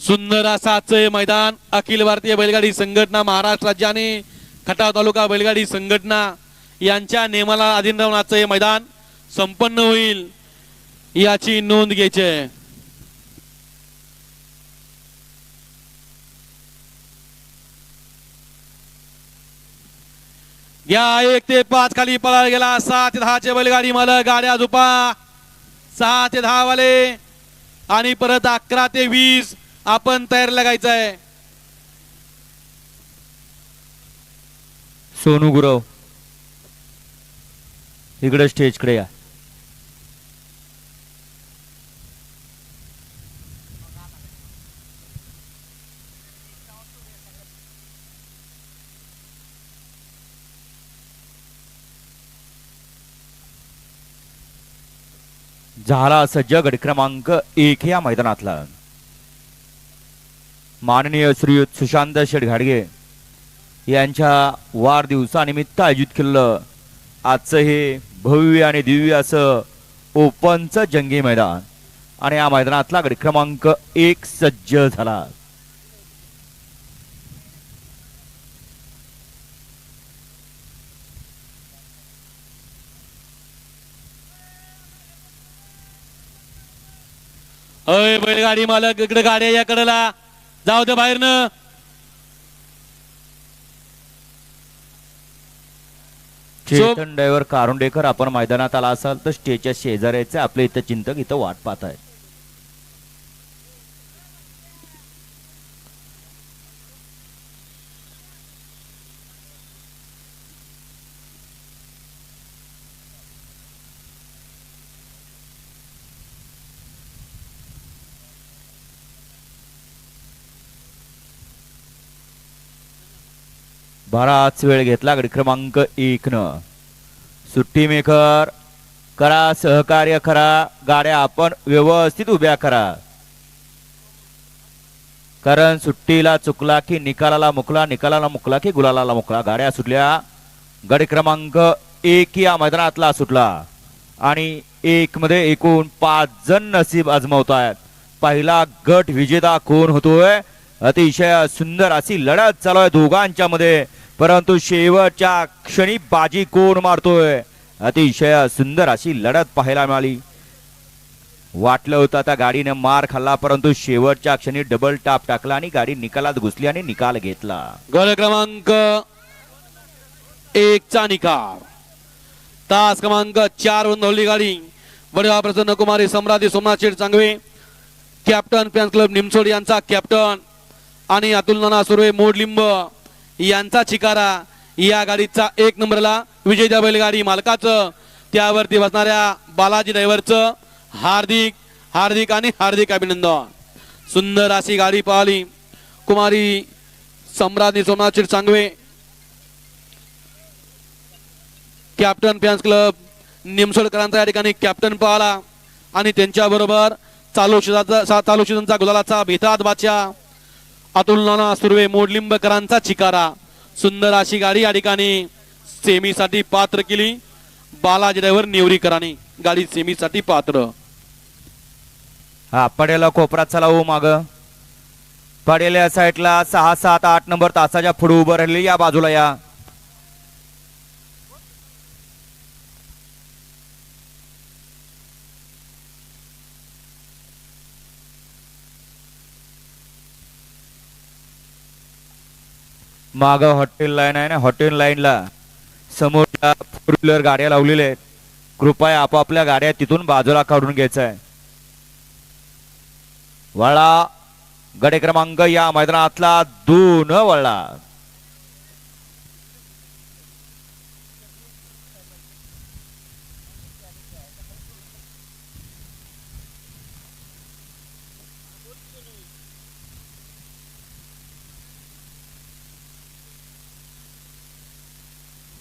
सुंदर असाचे मैदान अखिल भारतीय बैलगाडी संघटना महाराष्ट्र राज्याने खटाव तालुका बैलगाडी संघटना यांच्या नियमाला अधीन राहून आजचे मैदान संपन्न होईल याची नोंद घ्यायची आहे। या 1 ते 5 खाली पळाला गेला 6 ते 10 चे बैलगाडी मालक गाड्या झुपा 6 ते 10 वाले आणि परत 11 ते 20 आपण तयार लागायचं आहे। सोनू गुरव इकडे स्टेज कडे या। झाला सज्ज गट क्रमांक 1 या मैदानातला माननीय श्रीयुत सुशांत शेठ घाडगे यांच्या वाढदिवसानिमित्त आयोजित केलेलं आजचं हे भव्य आणि दिव्य असं ओपनचं जंगी मैदान आणि या मैदानातला गट क्रमांक 1 सज्ज झाला। अय बैलगाडी मालक इकडे गाड्या या कडेला जाऊ दे बाहेरनं। चेतन ड्रायव्हर कारुंडेकर आपण मैदानात आला असाल तर स्टेजच्या शेजाऱ्याचे आपले इथं चिंतक इथं वाट पाहत आहे। बराच वेळ घेतला गट क्रमांक 1 न सुट्टी मेकर करा सहकार्य करा गाड्या आपण व्यवस्थित उभ्या करा कारण सुट्टीला चुकला की निकालाला मुकला निकालाला मुकला की गुलालाला मुकला। गाड्या सुटल्या गट क्रमांक 1 या मैदानातला सुटला आणि 1 मध्ये एकूण 5 जण नसीब आजमावतायत। पहिला गट विजेता कोण होतोय? अतिशय सुंदर अशी लढत चालू आहे दोघांच्या मध्ये परंतु शेवटच्या क्षणी बाजी कोण मारतोय? अतिशय सुंदर अशी लढत पाहायला मिळाली। वाटलं होतं त्या गाडीने मार खाल्ला परंतु शेवटच्या क्षणी डबल टाप टाकला आणि गाडी निकालात घुसली आणि निकाल घेतला। गट क्रमांक 1 चा निकाल तास क्रमांक 4 वर धावली गाडी वडगाव प्रसन्न कुमारी सम्राटी सोमनाथ शेठ चांगवे कॅप्टन फॅन्स क्लब निमसोड यांचा कॅप्टन आणि अतुल नाना सुर्वे मोडलिंब यांचा चिकारा या गाडीचा 1 नंबरला विजय बैलगाडी मालकाचं त्यावरती बसणाऱ्या बालाजी ड्रायव्हरचं हार्दिक हार्दिक आणि हार्दिक अभिनंदन। सुंदर अशी गाडी पाहिली कुमारी सम्राटी सोमनाथ शेठ चांगवे कॅप्टन फॅन्स क्लब निमसोडकरांचा या ठिकाणी कॅप्टन पाहिला आणि त्यांच्या बरोबर चालू सीझनचा गुलालाचा बेताद बादशाह अतुल नाना सुर्वे मोडलिंबकरांचा चिकारा। सुंदर अशी गाडी या ठिकाणी सेमीसाठी पात्र केली बालाजी ड्रायव्हर नेवरीकरांनी गाडी सेमीसाठी पात्र। हा पडेला कोपरा चला हो माग पडेल्या साईडला 6 7 8 नंबर तासाच्या पुढे उभं राहिले या बाजूला या। माग हॉटेल लाईन आहे ना हॉटेल लाईनला समोर 4 व्हीलर गाड्या लावलेल्या आहेत कृपया आपापल्या गाड्या तिथून बाजूला काढून घ्यायचं आहे। वळा गट क्रमांक या मैदानातला 2 वळला।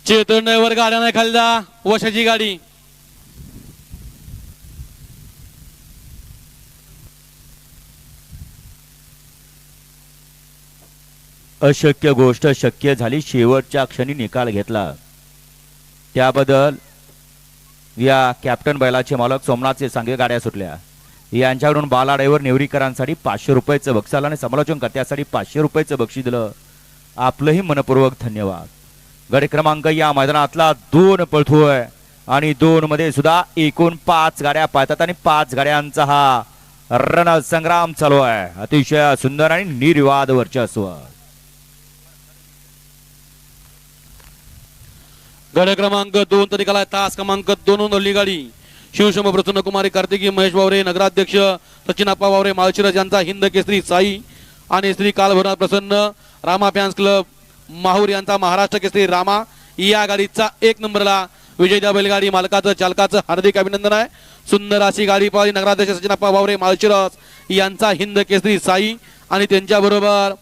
चेतन ड्रायव्हर गाड्या नाही खाली जा वशाची गाडी अशक्य गोष्ट शक्य झाली शेवटच्या क्षणी निकाल घेतला त्याबद्दल या कॅप्टन बैलाचे मालक सोमनाथचे सांगे गाड्या सुटल्या यांच्याकडून बाला ड्रायव्हर नेवरीकरांसाठी 500 रुपयाचं बक्षीस आणि समालोचन करत्यासाठी 500 रुपयाचं बक्षीस दिलं. आपलंही मनपूर्वक धन्यवाद. गट क्रमांक या मैदानातला 2 पळतोय आणि 2 मध्ये सुद्धा एकूण 5 गाड्या पाहतात आणि 5 गाड्यांचा हा रणसंग्राम चालू आहे. अतिशय सुंदर आणि निर्विवाद वर्चस्व. गड क्रमांक 2 तरीकाला तास क्रमांक 2 नोंदवली गाडी शिवशंभ प्रसन्न कुमारी कार्तिकी महेश वावरे नगराध्यक्ष सचिनाप्पा वावरे माळशिरस यांचा हिंद केसरी साई आणि श्री कालभैरवनाथ प्रसन्न रामा फॅन्स क्लब माहूर यांचा महाराष्ट्र केसरी रामा या गाडीचा 1 नंबरला विजयदा बैलगाडी मालकाचं चालकाचं हार्दिक अभिनंदन आहे. सुंदर अशी गाडी पाहिली नगराध्यक्ष सचिनाप्पा वावरे माळशिरस यांचा हिंद केसरी साई आणि त्यांच्या बरोबर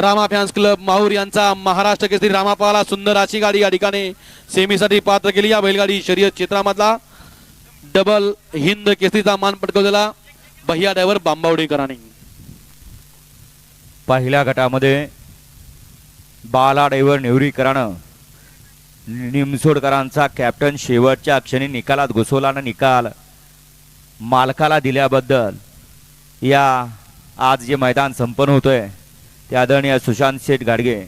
रामा फॅन्स क्लब माहूर यांचा महाराष्ट्र केसरी रामा पाला. सुंदर अशी गाडी या ठिकाणी सेमीसाठी पात्र केली. या बैलगाडी शर्यत क्षेत्रामधला डबल हिंद केसरीचा मान पटकवलेला भैया ड्रायव्हर बांबावडेकरांनी. पहिल्या गटामध्ये बाला ड्रायव्हर नेवरीकरानं निमसोडकरांचा कॅप्टन शेवटच्या क्षणी निकालात घुसवला आणि निकाल मालकाला दिल्याबद्दल या आज जे मैदान संपन्न होतोय त्या आदरणीय सुशांत शेठ गाडगे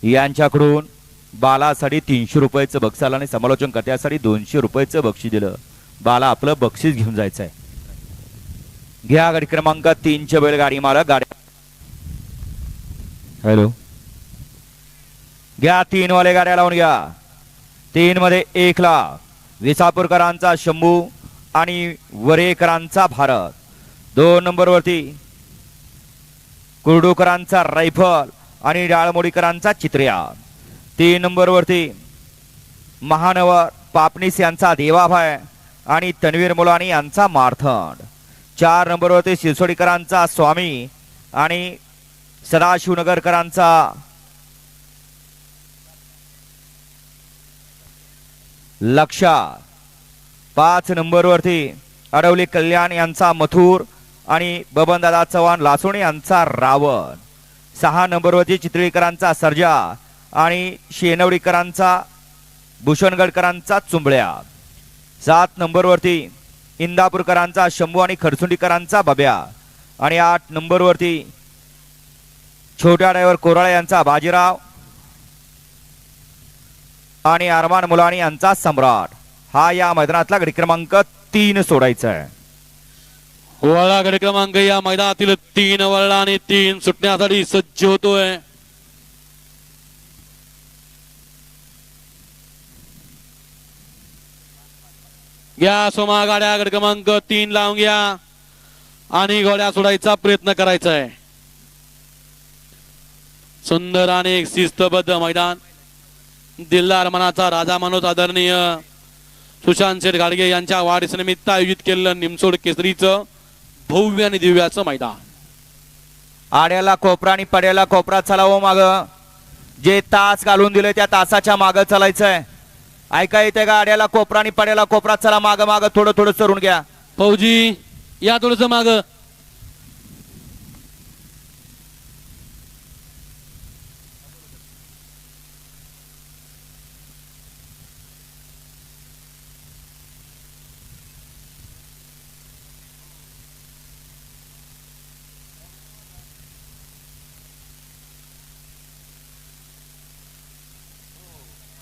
यांच्याकडून बालासाठी 300 रुपयाचं बक्षीस आणि समालोचन करत्यासाठी 200 रुपयाचं बक्षीस दिलं. बाला आपलं बक्षीस घेऊन जायचंय. घ्या गाडी क्रमांक 3 बैलगाडी मालक गाडी. हॅलो घ्या 3 वाले गाड्या लावून घ्या. 3 मध्ये 1 ला विसापूरकरांचा शंभू आणि वरेकरांचा भारत. 2 नंबर वरती कुर्डूकरांचा रायफल आणि डाळमोडीकरांचा चित्र्या. 3 नंबर वरती महानवर पापनीस यांचा देवाभाय आणि तन्वीर मुलानी यांचा मारथंड. 4 नंबर वरती शिरसोडीकरांचा स्वामी आणि सदाशिवनगरकरांचा लक्षा. 5 नंबर वरती अडवली कल्याण यांचा मथुर आणि बबनदादा चव्हाण लासोणी यांचा रावण. 6 नंबर वरती चितळीकरांचा सर्जा आणि शेनवडीकरांचा भूषणगडकरांचा चुंबळ्या. 7 नंबर वरती इंदापूरकरांचा शंभू आणि खरसुंडीकरांचा बब्या आणि 8 नंबर वरती छोट्या ड्रायव्हर कोराळे यांचा बाजीराव आणि अरमान मुलानी यांचा सम्राट. हा या मैदानातला गडी क्रमांक 3 सोडायचा आहे. वळा गडी क्रमांक या मैदानातील 3 वळला आणि 3 सुटण्यासाठी सज्ज होतोय. घ्या सोमा गाड्या गड क्रमांक 3 लावून घ्या आणि गोड्या सोडायचा प्रयत्न करायचा आहे. सुंदर आणि एक शिस्तबद्ध मैदान. दिलदार मनाचा राजा मानूस आदरणीय सुशांत शेठ गाडगे यांच्या वाढदिवसानिमित्त आयोजित केलेलं निमसोड केसरीचं भव्य आणि दिव्याचं मैदान. आड्याला कोपरा आणि पड्याला कोपरा चलावं. माग जे तास घालून दिले त्या तासाच्या माग चालायचंय. ऐका येते का? आड्याला कोपरा आणि पड्याला कोपरा चला. माग माग थोडं थोडं सरून घ्या. फौजी या थोडस माग.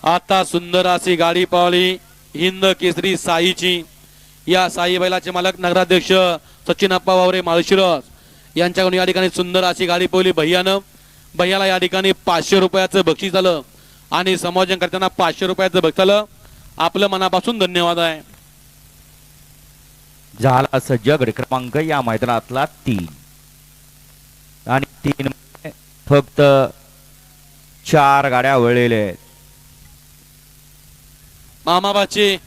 आता सुंदर अशी गाडी पावली हिंद केसरी साईची. या साई बैलाचे मालक नगराध्यक्ष सचिनाप्पा वावरे माळशिरस यांच्याकडून या ठिकाणी सुंदर अशी गाडी पावली भैयानं. भैयाला या ठिकाणी 500 रुपयाचं बक्षीस झालं आणि समायोजन करताना 500 रुपयाचं बक्षीस झालं. आपलं मनापासून धन्यवाद आहे. झाला सज्ज गडी क्रमांक या मैदानातला 3 आणि 3 फक्त 4 गाड्या वळलेल्या आहेत. मामाबाची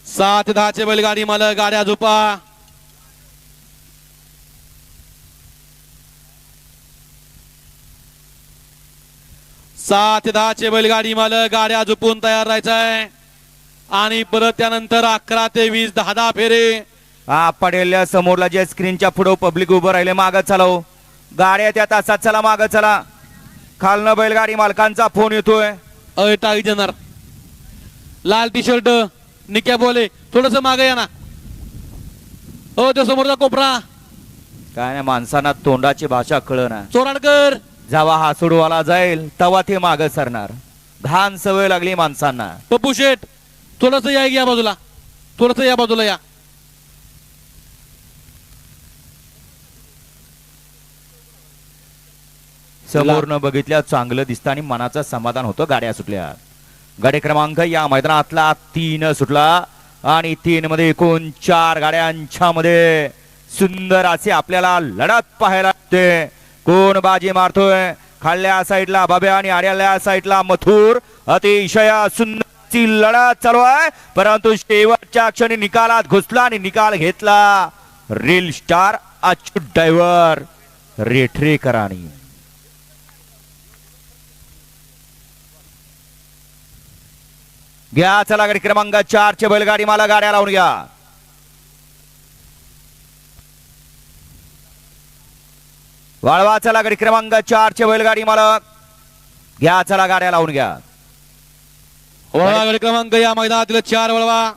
सात 10चे बैलगाडी मालक गाड्या झोपा. सात 10चे बैलगाडी मालक गाड्या झोपून तयार राहायचं आहे आणि परत त्यानंतर 11 ते 20 10 फेरे. हा पडेल्या समोरला जे स्क्रीनच्या पुढे पब्लिक उभं राहिले. माग चालव गाड्या त्या तासात चला. माग चला. खालनं बैलगाडी मालकांचा फोन येतोय. टाळी देणार. लाल टी शर्ट निक्या बोले थोडस मागे या ना. हो त्या समोरचा कोपरा काय नाही माणसांना तोंडाची भाषा कळना. चोराडकर जेव्हा हा सोडवाला जाईल तेव्हा ते माग सरणार. घाण सवय लागली माणसांना. पप्पू शेठ थोडस या बाजूला, थोडस या बाजूला या. समोर न बघितल्या चांगलं दिसतं आणि मनाचं समाधान होतं. गाड्या सुटल्या. गाडी क्रमांक या मैदानातला 3 सुटला आणि 3 मध्ये एकूण 4 गाड्यांच्या मध्ये सुंदर असे आपल्याला लढत पाहायला मिळते. कोण बाजी मारतोय? खाल्ल्या साईडला बाब्या आणि आड्याल्या साईडला मथुर. अतिशय सुंदर लढत चालू आहे, परंतु शेवटच्या क्षणी निकालात घुसला आणि निकाल घेतला रील स्टार अच्युत ड्रायव्हर रेठरेकरांनी. घ्या चला गाडी क्रमांक 4 चे बैलगाडी मला गाड्या लावून घ्या. वाळवा चला गाडी क्रमांक 4 चे बैलगाडी मालक घ्या चला गाड्या लावून घ्या. वळवा गाडी क्रमांक या मैदानातील 4 वळवा.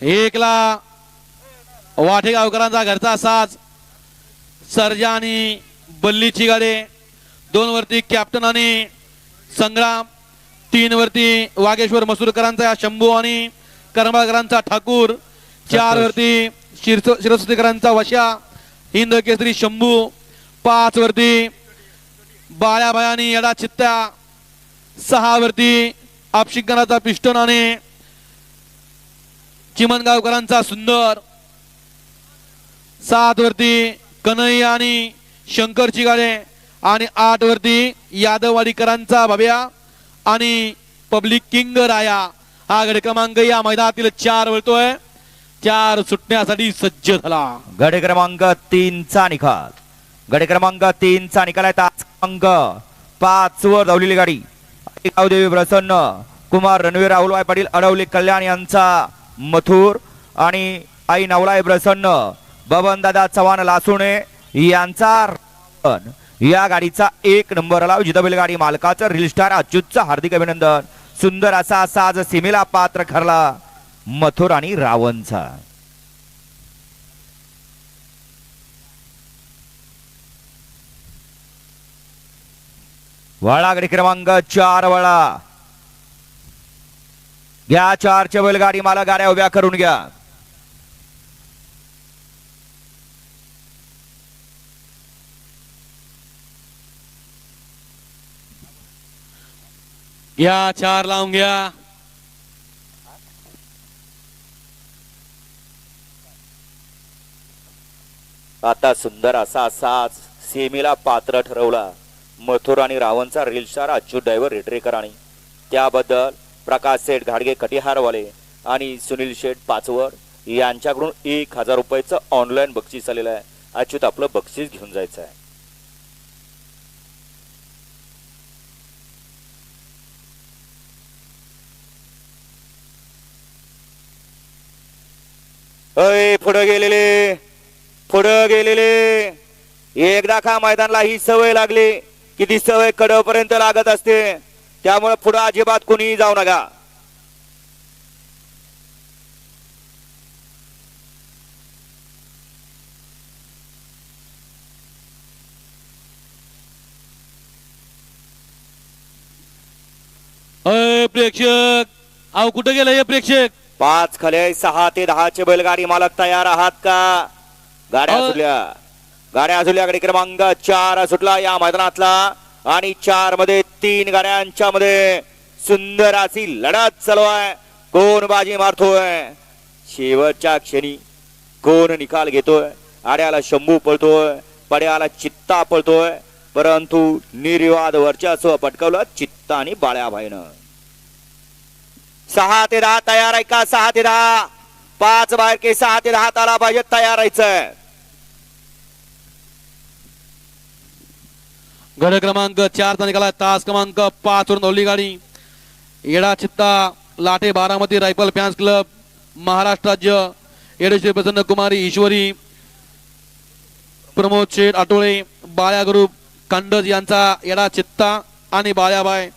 1 ला वाटेगावकरांचा घरचा साज सर्जा आणि बल्लीची गाडी. 2 वरती कॅप्टन आणि संग्राम. 3 वरती वागेश्वर मसूरकरांचा शंभू आणि करंबाळकरांचा ठाकूर. 4 वरती शिरसुतीकरांचा वशा हिंद केसरी शंभू. 5 वरती बाळ्याबाई आणि येडा चित्त्या. 6 वरती आपशिकरांचा पिस्टन आणि चिमणगावकरांचा सुंदर. 7 वरती कन्हैया आणि शंकरची गाडी आणि 8 वरती यादववाडीकरांचा भव्या आणि पब्लिक किंग राया. हा गड क्रमांक या मैदानातील 4 वळतोय. 4 सुटण्यासाठी सज्ज झाला. गड क्रमांक 3 चा निकाल. गड क्रमांक 3 चा निकाल आहे. तास क्रमांक 5 वर धावलेली गाडी गावदेवी प्रसन्न कुमार रणवीर राहुलभाई पाटील अडवली कल्याण यांचा मथुर आणि आई नवलाय प्रसन्न बबन दादा चव्हाण लासुणे यांचा रावण. या गाडीचा 1 नंबर आला. जिथं गाडी मालकाचं रील स्टार अच्युतचं हार्दिक अभिनंदन. सुंदर असा साज सीमेला पात्र ठरला मथुर आणि रावणचा. वळा गाडी क्रमांक 4 वळा घ्या. 4 च्या बैलगाडी मला गाड्या उभ्या करून घ्या. या 4 लावून घ्या. आता सुंदर असा साज सेमीला पात्र ठरवला मथुर आणि रावणचा रील स्टार अच्युत ड्रायव्हर रेटरेकरांनी. त्याबद्दल प्रकाश शेठ घाडगे कटिहारवाले आणि सुनील शेठ पाचवर यांच्याकडून 1000 रुपयाचं ऑनलाईन बक्षीस आलेलं आहे. अच्युत आपलं बक्षीस घेऊन जायचं आहे. पुढे गेलेले एकदा का मैदानाला ही सवय लागली की ती सवय कडपर्यंत लागत असते. त्यामुळे पुढे अजिबात कोणी जाऊ नका. प्रेक्षक अहो कुठे गेलं हे प्रेक्षक? 5 खले 6 ते 10 चे बैलगाडी मालक तयार आहात का? गाड्या सुटल्या गाडी क्रमांक 4 सुटला या मैदानातला आणि 4 मध्ये 3 गाड्यांच्या मध्ये सुंदर अशी लढत चालू आहे. कोण बाजी मारतोय? शेवटच्या क्षणी कोण निकाल घेतोय? आड्याला शंभू पळतोय, पड्याला चित्ता पळतोय, परंतु निर्विवाद वर्चस्व पटकवलं चित्ता आणि बाळ्याभाईनं. 6 ते 10 तयार आहे का? 6 ते 10 5 बाहेर के 6 ते 10 ताला पाहिजे तयार राहायचंय. गड क्रमांक 4 चा निकाला. तास क्रमांक 5 वरून धावली गाडी येडा चित्ता latte Baramati rifle fans club Maharashtra राज्य. येडेश्वरी प्रसन्न कुमारी ईश्वरी प्रमोद शेठ आटोळे बाळ्या ग्रुप कांडज यांचा येडा चित्ता आणि बाळ्याबाई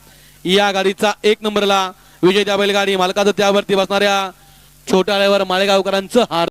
या गाडीचा 1 नंबरला विजय. त्या बैलगाडी मालकाचं त्यावरती बसणाऱ्या छोट्या ड्रायव्हर माळेगावकरांचं हार